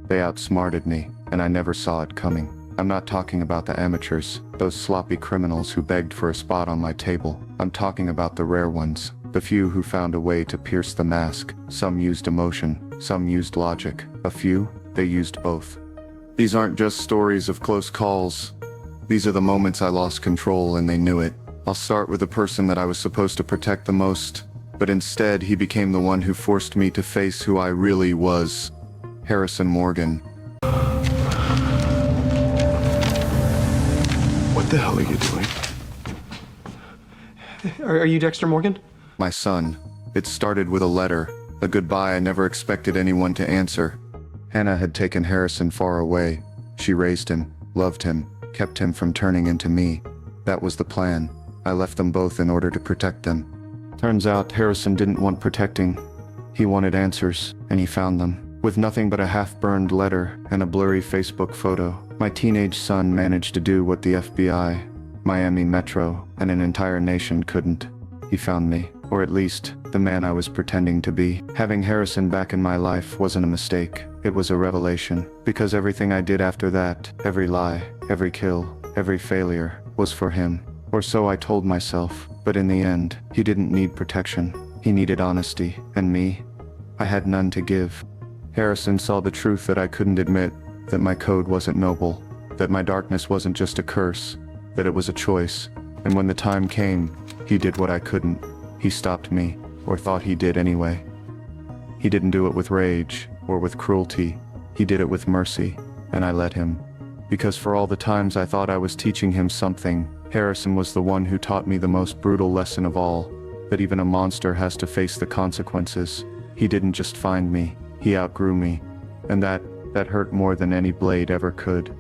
They outsmarted me, and I never saw it coming. I'm not talking about the amateurs, those sloppy criminals who begged for a spot on my table. I'm talking about the rare ones, the few who found a way to pierce the mask. Some used emotion, some used logic. A few, they used both. These aren't just stories of close calls. These are the moments I lost control and they knew it. I'll start with the person that I was supposed to protect the most, but instead he became the one who forced me to face who I really was. Harrison Morgan. What the hell are you doing? Are you Dexter Morgan? My son. It started with a letter, a goodbye I never expected anyone to answer. Hannah had taken Harrison far away. She raised him, loved him, kept him from turning into me. That was the plan. I left them both in order to protect them. Turns out Harrison didn't want protecting. He wanted answers, and he found them. With nothing but a half-burned letter and a blurry Facebook photo, my teenage son managed to do what the FBI, Miami Metro, and an entire nation couldn't. He found me, or at least, the man I was pretending to be. Having Harrison back in my life wasn't a mistake. It was a revelation, because everything I did after that, every lie, every kill, every failure, was for him. Or so I told myself, but in the end, he didn't need protection. He needed honesty, and me, I had none to give. Harrison saw the truth that I couldn't admit, that my code wasn't noble, that my darkness wasn't just a curse, that it was a choice. And when the time came, he did what I couldn't. He stopped me, or thought he did anyway. He didn't do it with rage, or with cruelty. He did it with mercy, and I let him. Because for all the times I thought I was teaching him something, Harrison was the one who taught me the most brutal lesson of all, that even a monster has to face the consequences. He didn't just find me, he outgrew me, and that hurt more than any blade ever could.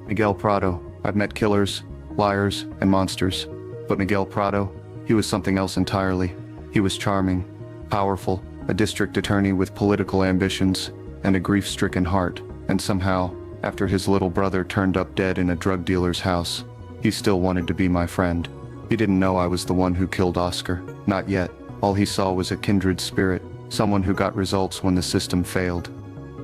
Miguel Prado. I've met killers, liars, and monsters, but Miguel Prado, he was something else entirely. He was charming, powerful, a district attorney with political ambitions, and a grief-stricken heart, and somehow, after his little brother turned up dead in a drug dealer's house, he still wanted to be my friend. He didn't know I was the one who killed Oscar, not yet. All he saw was a kindred spirit, someone who got results when the system failed.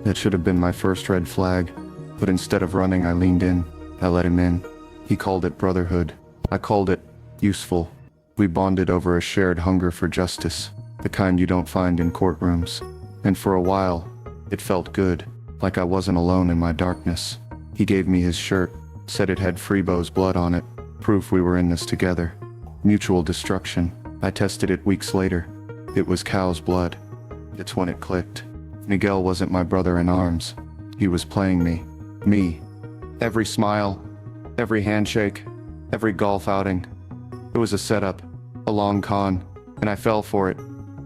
That should have been my first red flag, but instead of running I leaned in. I let him in. He called it brotherhood. I called it useful. We bonded over a shared hunger for justice, the kind you don't find in courtrooms. And for a while, it felt good, like I wasn't alone in my darkness. He gave me his shirt, said it had Freebo's blood on it, proof we were in this together. Mutual destruction. I tested it weeks later. It was cow's blood. It's when it clicked. Miguel wasn't my brother in arms. He was playing me. Me. Every smile, every handshake, every golf outing. It was a setup, a long con, and I fell for it.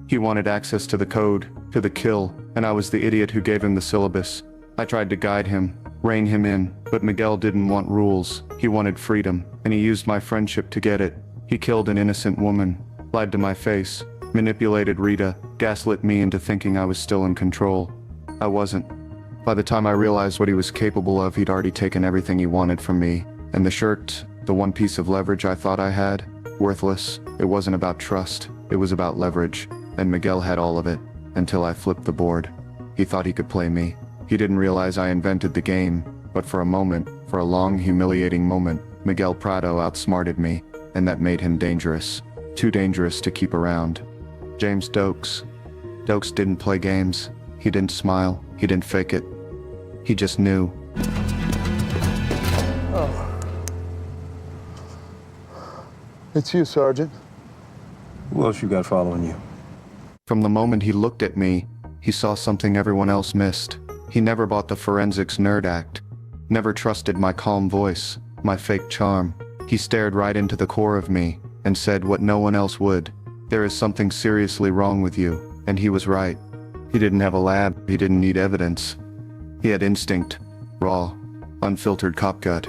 He wanted access to the code, to the kill, and I was the idiot who gave him the syllabus. I tried to guide him, rein him in, but Miguel didn't want rules. He wanted freedom, and he used my friendship to get it. He killed an innocent woman, lied to my face, manipulated Rita, gaslit me into thinking I was still in control. I wasn't. By the time I realized what he was capable of, he'd already taken everything he wanted from me. And the shirt, the one piece of leverage I thought I had, worthless. It wasn't about trust, it was about leverage. And Miguel had all of it, until I flipped the board. He thought he could play me. He didn't realize I invented the game, but for a moment, for a long, humiliating moment, Miguel Prado outsmarted me, and that made him dangerous. Too dangerous to keep around. James Doakes. Doakes didn't play games. He didn't smile. He didn't fake it. He just knew. Oh. It's you, Sergeant. Who else you got following you? From the moment he looked at me, he saw something everyone else missed. He never bought the forensics nerd act. Never trusted my calm voice, my fake charm. He stared right into the core of me and said what no one else would. There is something seriously wrong with you, and he was right. He didn't have a lab, he didn't need evidence. He had instinct, raw, unfiltered cop gut,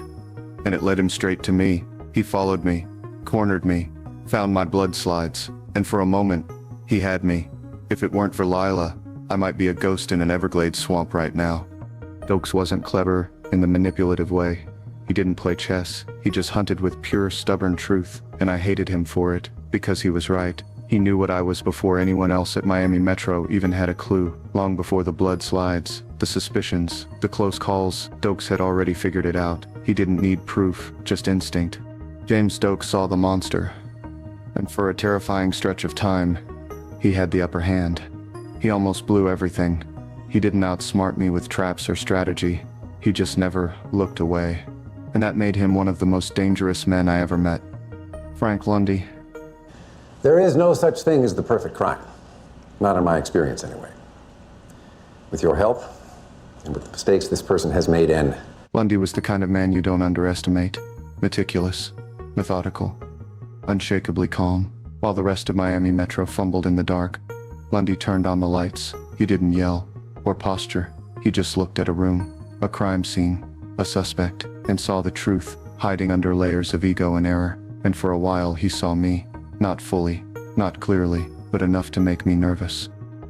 and it led him straight to me. He followed me, cornered me, found my blood slides, and for a moment, he had me. If it weren't for Lila, I might be a ghost in an Everglades swamp right now. Doakes wasn't clever in the manipulative way. He didn't play chess, he just hunted with pure, stubborn truth, and I hated him for it, because he was right. He knew what I was before anyone else at Miami Metro even had a clue. Long before the blood slides, the suspicions, the close calls, Doakes had already figured it out. He didn't need proof, just instinct. James Doakes saw the monster, and for a terrifying stretch of time, he had the upper hand. He almost blew everything. He didn't outsmart me with traps or strategy. He just never looked away. And that made him one of the most dangerous men I ever met. Frank Lundy. There is no such thing as the perfect crime. Not in my experience, anyway. With your help, and with the mistakes this person has made in... Lundy was the kind of man you don't underestimate. Meticulous, methodical, unshakably calm. While the rest of Miami Metro fumbled in the dark, Lundy turned on the lights. He didn't yell or posture. He just looked at a room, a crime scene, a suspect, and saw the truth hiding under layers of ego and error. And for a while he saw me. Not fully, not clearly, but enough to make me nervous.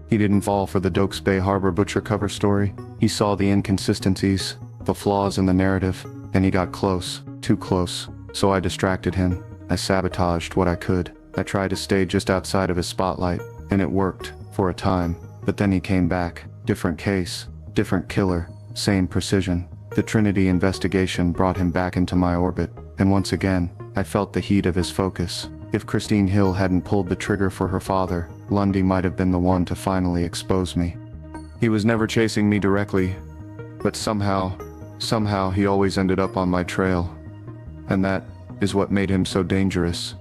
He didn't fall for the Doakes Bay Harbor butcher cover story. He saw the inconsistencies, the flaws in the narrative, and he got close, too close. So I distracted him. I sabotaged what I could. I tried to stay just outside of his spotlight, and it worked, for a time. But then he came back. Different case, different killer, same precision. The Trinity investigation brought him back into my orbit, and once again, I felt the heat of his focus. If Christine Hill hadn't pulled the trigger for her father, Lundy might have been the one to finally expose me. He was never chasing me directly, but somehow he always ended up on my trail. And that is what made him so dangerous.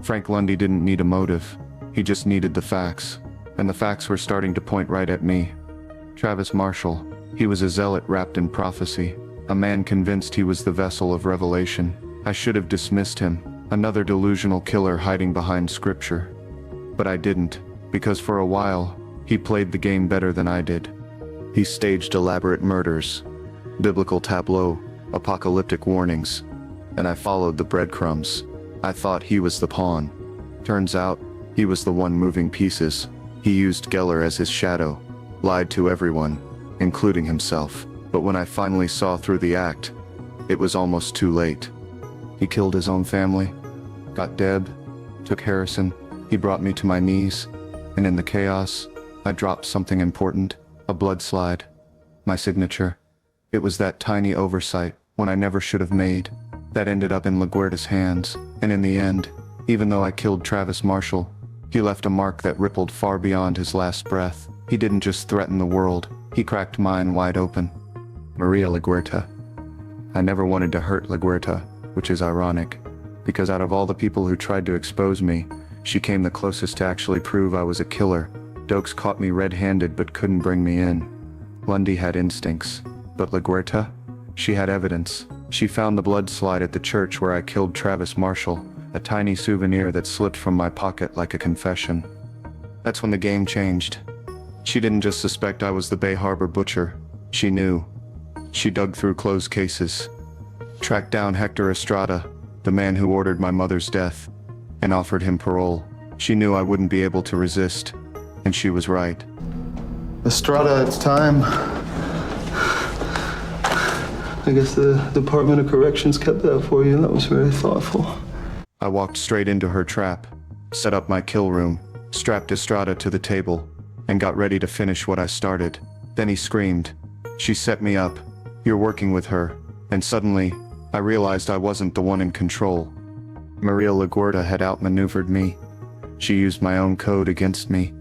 Frank Lundy didn't need a motive. He just needed the facts. And the facts were starting to point right at me. Travis Marshall. He was a zealot wrapped in prophecy. A man convinced he was the vessel of revelation. I should have dismissed him. Another delusional killer hiding behind scripture. But I didn't, because for a while, he played the game better than I did. He staged elaborate murders, biblical tableau, apocalyptic warnings, and I followed the breadcrumbs. I thought he was the pawn. Turns out, he was the one moving pieces. He used Geller as his shadow, lied to everyone, including himself. But when I finally saw through the act, it was almost too late. He killed his own family, got Deb, took Harrison. He brought me to my knees, and in the chaos, I dropped something important, a blood slide, my signature. It was that tiny oversight, one I never should have made, that ended up in LaGuerta's hands. And in the end, even though I killed Travis Marshall, he left a mark that rippled far beyond his last breath. He didn't just threaten the world, he cracked mine wide open. Maria LaGuerta. I never wanted to hurt LaGuerta, which is ironic, because out of all the people who tried to expose me, she came the closest to actually prove I was a killer. Doakes caught me red-handed but couldn't bring me in. Lundy had instincts, but LaGuerta? She had evidence. She found the blood slide at the church where I killed Travis Marshall, a tiny souvenir that slipped from my pocket like a confession. That's when the game changed. She didn't just suspect I was the Bay Harbor butcher. She knew. She dug through closed cases, tracked down Hector Estrada, the man who ordered my mother's death, and offered him parole. She knew I wouldn't be able to resist, and she was right. Estrada, it's time. I guess the Department of Corrections kept that for you. That was very thoughtful. I walked straight into her trap, set up my kill room, strapped Estrada to the table, and got ready to finish what I started. Then he screamed. She set me up. You're working with her. And suddenly, I realized I wasn't the one in control. Maria LaGuerta had outmaneuvered me. She used my own code against me.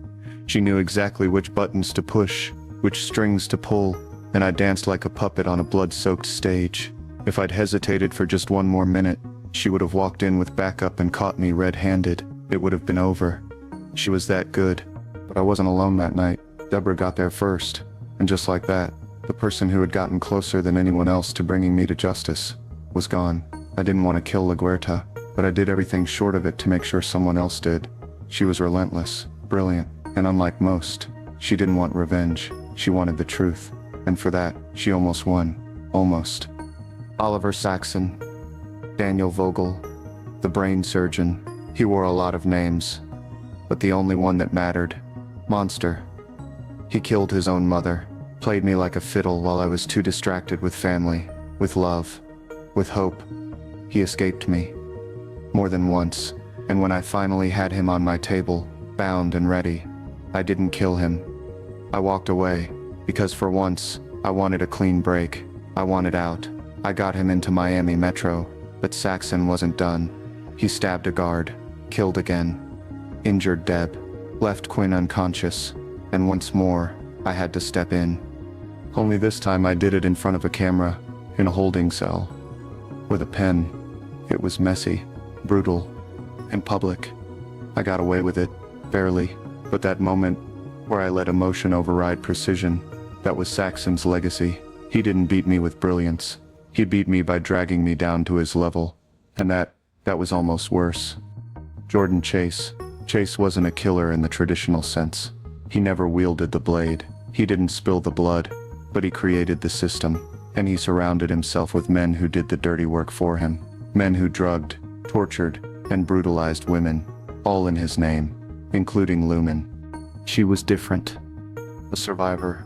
She knew exactly which buttons to push, which strings to pull, and I danced like a puppet on a blood-soaked stage. If I'd hesitated for just one more minute, she would have walked in with backup and caught me red-handed. It would have been over. She was that good. But I wasn't alone that night. Deborah got there first. And just like that, the person who had gotten closer than anyone else to bringing me to justice was gone. I didn't want to kill LaGuerta, but I did everything short of it to make sure someone else did. She was relentless, brilliant, and unlike most, she didn't want revenge. She wanted the truth. And for that, she almost won. Almost. Oliver Saxon, Daniel Vogel, the brain surgeon. He wore a lot of names, but the only one that mattered, Monster. He killed his own mother, played me like a fiddle while I was too distracted with family, with love, with hope. He escaped me. More than once, and when I finally had him on my table, bound and ready. I didn't kill him. I walked away, because for once, I wanted a clean break. I wanted out. I got him into Miami Metro, but Saxon wasn't done. He stabbed a guard, killed again, injured Deb, left Quinn unconscious, and once more, I had to step in. Only this time I did it in front of a camera, in a holding cell, with a pen. It was messy, brutal, and public. I got away with it, barely, but that moment where I let emotion override precision, that was Saxon's legacy. He didn't beat me with brilliance. He beat me by dragging me down to his level, and that was almost worse. Jordan Chase. Chase wasn't a killer in the traditional sense. He never wielded the blade. He didn't spill the blood, but he created the system, and he surrounded himself with men who did the dirty work for him. Men who drugged, tortured, and brutalized women, all in his name, including Lumen. She was different. A survivor,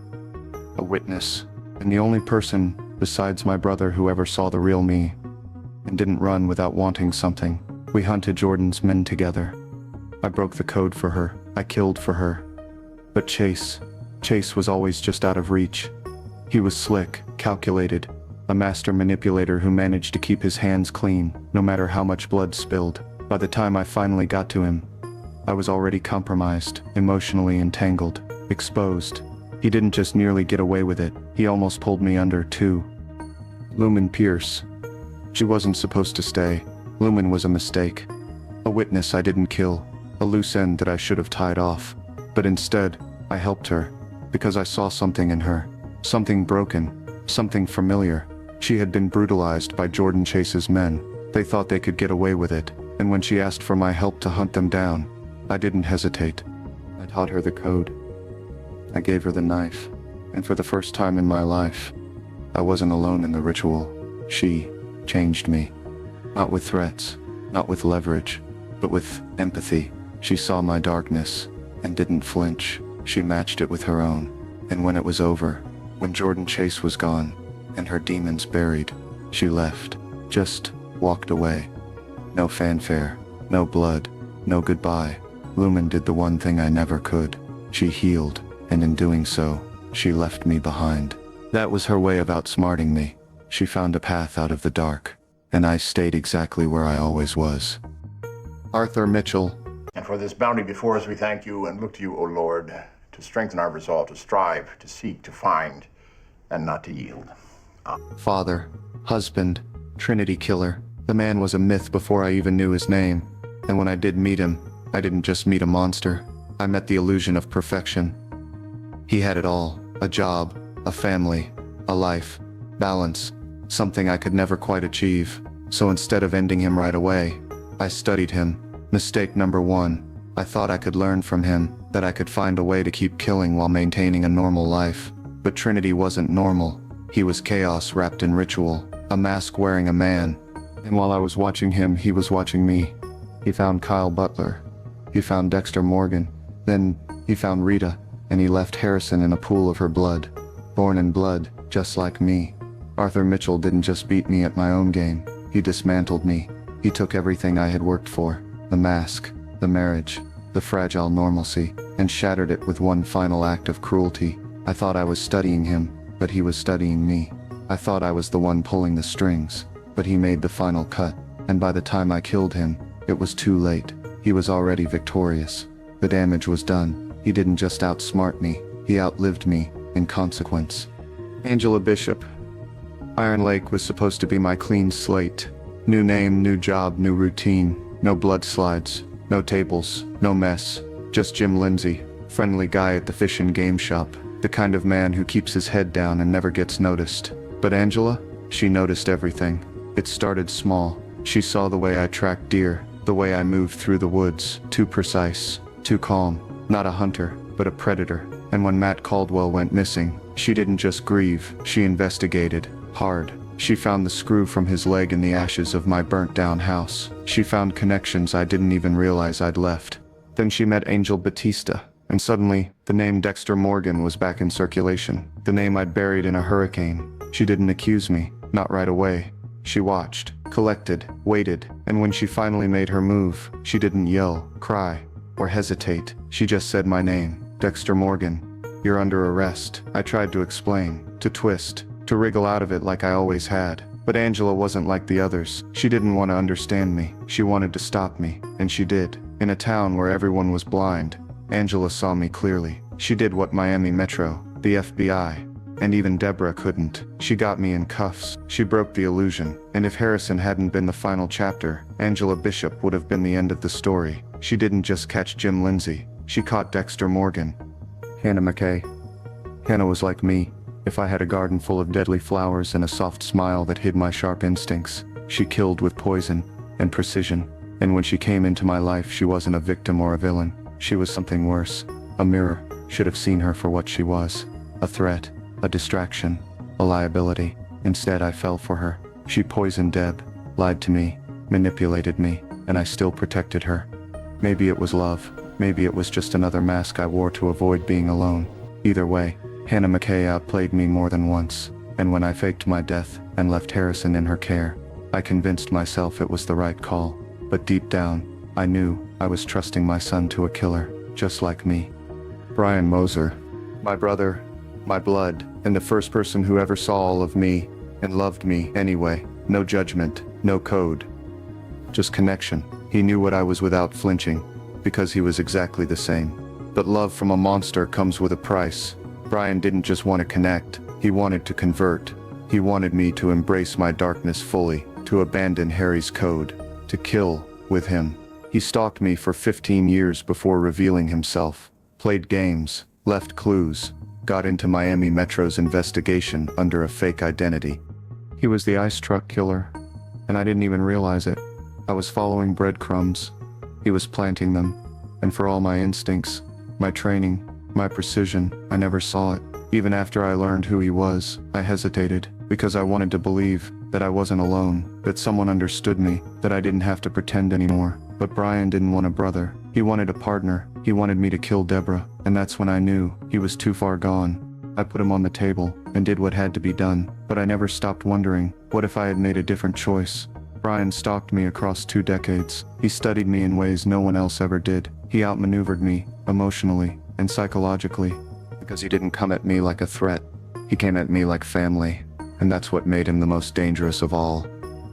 a witness, and the only person, besides my brother, who ever saw the real me, and didn't run without wanting something. We hunted Jordan's men together. I broke the code for her. I killed for her. But Chase was always just out of reach. He was slick, calculated, a master manipulator who managed to keep his hands clean, no matter how much blood spilled. By the time I finally got to him, I was already compromised, emotionally entangled, exposed. He didn't just nearly get away with it, he almost pulled me under, too. Lumen Pierce. She wasn't supposed to stay. Lumen was a mistake. A witness I didn't kill. A loose end that I should have tied off. But instead, I helped her, because I saw something in her. Something broken. Something familiar. She had been brutalized by Jordan Chase's men. They thought they could get away with it, and when she asked for my help to hunt them down, I didn't hesitate. I taught her the code. I gave her the knife, and for the first time in my life, I wasn't alone in the ritual. She changed me. Not with threats, not with leverage, but with empathy. She saw my darkness, and didn't flinch. She matched it with her own. And when it was over, when Jordan Chase was gone, and her demons buried, she left, just walked away. No fanfare, no blood, no goodbye. Lumen did the one thing I never could. She healed, and in doing so, she left me behind. That was her way of outsmarting me. She found a path out of the dark, and I stayed exactly where I always was. Arthur Mitchell. And for this bounty before us we thank you and look to you, O Lord, to strengthen our resolve to strive, to seek, to find, and not to yield. Father, husband, Trinity killer. The man was a myth before I even knew his name. And when I did meet him, I didn't just meet a monster. I met the illusion of perfection. He had it all. A job, a family, a life, balance, something I could never quite achieve. So instead of ending him right away, I studied him. Mistake number one. I thought I could learn from him, that I could find a way to keep killing while maintaining a normal life. But Trinity wasn't normal. He was chaos wrapped in ritual, a mask wearing a man. And while I was watching him, he was watching me. He found Kyle Butler. He found Dexter Morgan. Then he found Rita, and he left Harrison in a pool of her blood. Born in blood, just like me. Arthur Mitchell didn't just beat me at my own game. He dismantled me. He took everything I had worked for. The mask, the marriage, the fragile normalcy, and shattered it with one final act of cruelty. I thought I was studying him, but he was studying me. I thought I was the one pulling the strings, but he made the final cut. And by the time I killed him, it was too late. He was already victorious. The damage was done. He didn't just outsmart me, he outlived me, in consequence. Angela Bishop. Iron Lake was supposed to be my clean slate. New name, new job, new routine. No blood slides, no tables, no mess. Just Jim Lindsay, friendly guy at the fish and game shop. The kind of man who keeps his head down and never gets noticed. But Angela? She noticed everything. It started small. She saw the way I tracked deer, the way I moved through the woods, too precise, too calm. Not a hunter, but a predator. And when Matt Caldwell went missing, she didn't just grieve, she investigated, hard. She found the screw from his leg in the ashes of my burnt-down house. She found connections I didn't even realize I'd left. Then she met Angel Batista, and suddenly, the name Dexter Morgan was back in circulation. The name I'd buried in a hurricane. She didn't accuse me, not right away. She watched, collected, waited, and when she finally made her move, she didn't yell, cry. or hesitate. She just said my name, Dexter Morgan. You're under arrest. I tried to explain, to twist, to wriggle out of it like I always had. But Angela wasn't like the others. She didn't want to understand me. She wanted to stop me, and she did. In a town where everyone was blind, Angela saw me clearly. She did what Miami Metro, the FBI, and even Deborah couldn't. She got me in cuffs. She broke the illusion. And if Harrison hadn't been the final chapter, Angela Bishop would have been the end of the story. She didn't just catch Jim Lindsay. She caught Dexter Morgan. Hannah McKay. Hannah was like me. If I had a garden full of deadly flowers and a soft smile that hid my sharp instincts, she killed with poison and precision. And when she came into my life, she wasn't a victim or a villain. She was something worse. A mirror. Should have seen her for what she was. A threat. A distraction. A liability. Instead, I fell for her. She poisoned Deb, lied to me, manipulated me, and I still protected her. Maybe it was love. Maybe it was just another mask I wore to avoid being alone. Either way, Hannah McKay outplayed me more than once, and when I faked my death and left Harrison in her care, I convinced myself it was the right call. But deep down, I knew I was trusting my son to a killer, just like me. Brian Moser, my brother, my blood, and the first person who ever saw all of me, and loved me anyway. No judgment, no code. Just connection. He knew what I was without flinching, because he was exactly the same. But love from a monster comes with a price. Brian didn't just want to connect, he wanted to convert. He wanted me to embrace my darkness fully, to abandon Harry's code, to kill with him. He stalked me for 15 years before revealing himself, played games, left clues, got into Miami Metro's investigation under a fake identity. He was the ice truck killer, and I didn't even realize it. I was following breadcrumbs. He was planting them, and for all my instincts, my training, my precision, I never saw it. Even after I learned who he was, I hesitated, because I wanted to believe that I wasn't alone, that someone understood me, that I didn't have to pretend anymore. But Brian didn't want a brother. He wanted a partner. He wanted me to kill Deborah, and that's when I knew he was too far gone. I put him on the table, and did what had to be done, but I never stopped wondering, what if I had made a different choice? Brian stalked me across 2 decades. He studied me in ways no one else ever did. He outmaneuvered me, emotionally and psychologically, because he didn't come at me like a threat. He came at me like family, and that's what made him the most dangerous of all.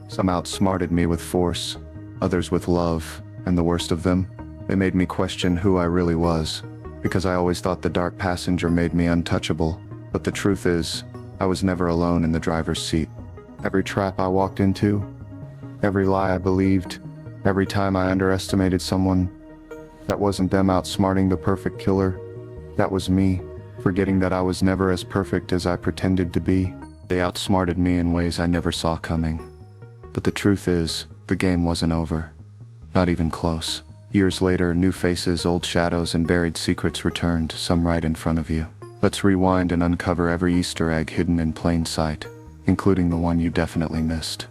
Some outsmarted me with force, others with love, and the worst of them, they made me question who I really was, because I always thought the dark passenger made me untouchable. But the truth is, I was never alone in the driver's seat. Every trap I walked into, every lie I believed, every time I underestimated someone, that wasn't them outsmarting the perfect killer. That was me, forgetting that I was never as perfect as I pretended to be. They outsmarted me in ways I never saw coming. But the truth is, the game wasn't over. Not even close. Years later, new faces, old shadows, and buried secrets returned, some right in front of you. Let's rewind and uncover every Easter egg hidden in plain sight, including the one you definitely missed.